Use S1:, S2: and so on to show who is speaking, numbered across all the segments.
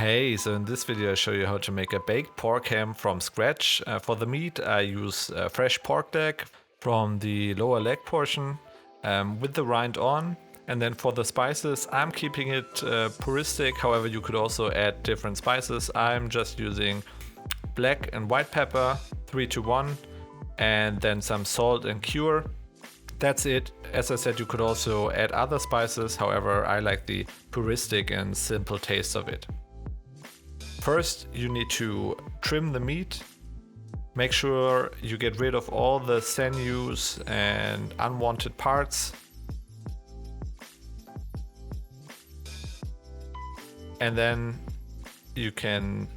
S1: Hey, so in this video I show you how to make a baked pork ham from scratch. For the meat I use fresh pork leg from the lower leg portion with the rind on. And then for the spices I'm keeping it puristic, however you could also add different spices. I'm just using black and white pepper 3:1 and then some salt and cure. That's it. As I said, you could also add other spices, however I like the puristic and simple taste of it. First, you need to trim the meat. Make sure you get rid of all the sinews and unwanted parts. And then you can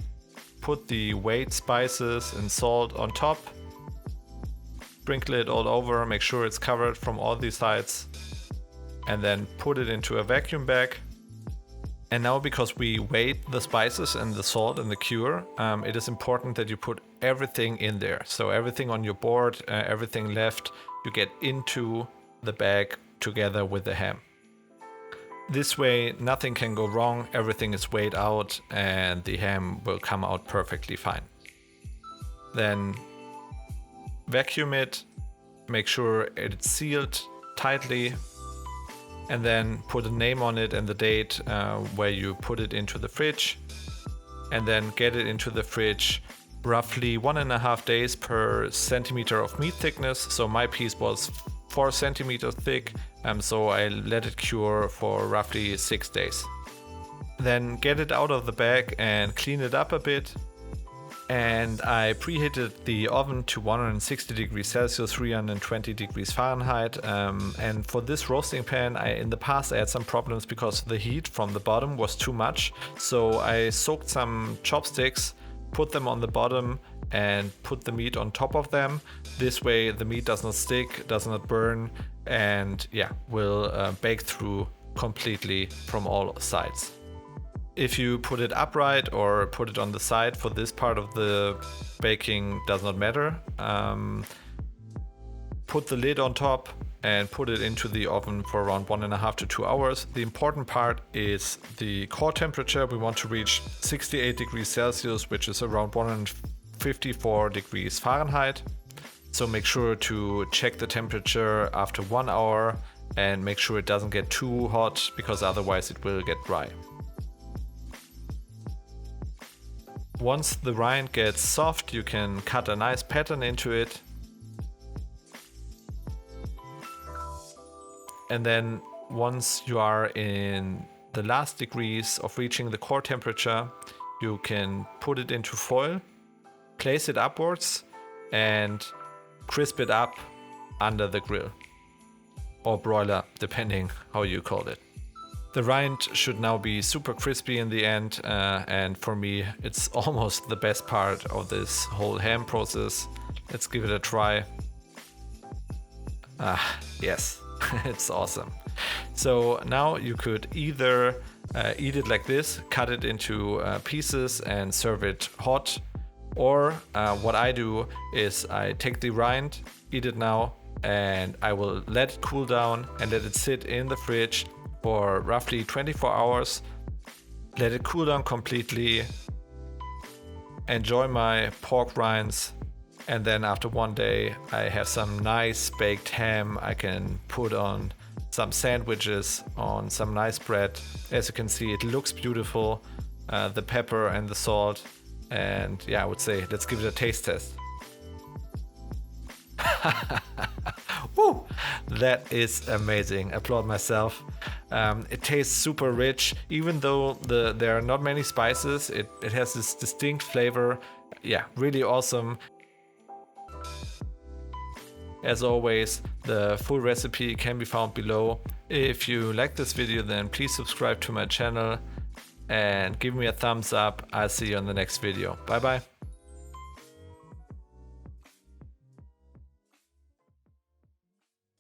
S1: put the weighed spices and salt on top. Sprinkle it all over, make sure it's covered from all these sides. And then put it into a vacuum bag. And now, because we weighed the spices and the salt and the cure, it is important that you put everything in there. So everything on your board, everything left, you get into the bag together with the ham. This way nothing can go wrong, everything is weighed out and the ham will come out perfectly fine. Then vacuum it, make sure it's sealed tightly, and then put a name on it and the date where you put it into the fridge, and then get it into the fridge roughly 1.5 days per centimeter of meat thickness. So my piece was 4 centimeters thick, so I let it cure for roughly 6 days. Then get it out of the bag and clean it up a bit. And I preheated the oven to 160 degrees Celsius, 320 degrees Fahrenheit. And for this roasting pan, in the past I had some problems because the heat from the bottom was too much. So I soaked some chopsticks, put them on the bottom and put the meat on top of them. This way the meat does not stick, does not burn, and will bake through completely from all sides. If you put it upright or put it on the side, for this part of the baking does not matter. Put the lid on top and put it into the oven for around 1.5 to 2 hours. The important part is the core temperature. We want to reach 68 degrees Celsius, which is around 154 degrees Fahrenheit. So make sure to check the temperature after 1 hour and make sure it doesn't get too hot, because otherwise it will get dry. Once the rind gets soft, you can cut a nice pattern into it. And then once you are in the last degrees of reaching the core temperature, you can put it into foil, place it upwards and crisp it up under the grill or broiler, depending how you call it. The rind should now be super crispy in the end, and for me it's almost the best part of this whole ham process. Let's give it a try. Yes, it's awesome. So now you could either eat it like this, cut it into pieces and serve it hot, or what I do is I take the rind, eat it now, and I will let it cool down and let it sit in the fridge for roughly 24 hours, let it cool down completely, enjoy my pork rinds, and then after 1 day I have some nice baked ham I can put on some sandwiches, on some nice bread. As you can see, it looks beautiful, the pepper and the salt, and I would say let's give it a taste test. Woo! That is amazing. Applaud myself. It tastes super rich, even though there are not many spices. It has this distinct flavor. Really awesome. As always, the full recipe can be found below. If you like this video, then please subscribe to my channel and give me a thumbs up. I'll see you on the next video. Bye bye.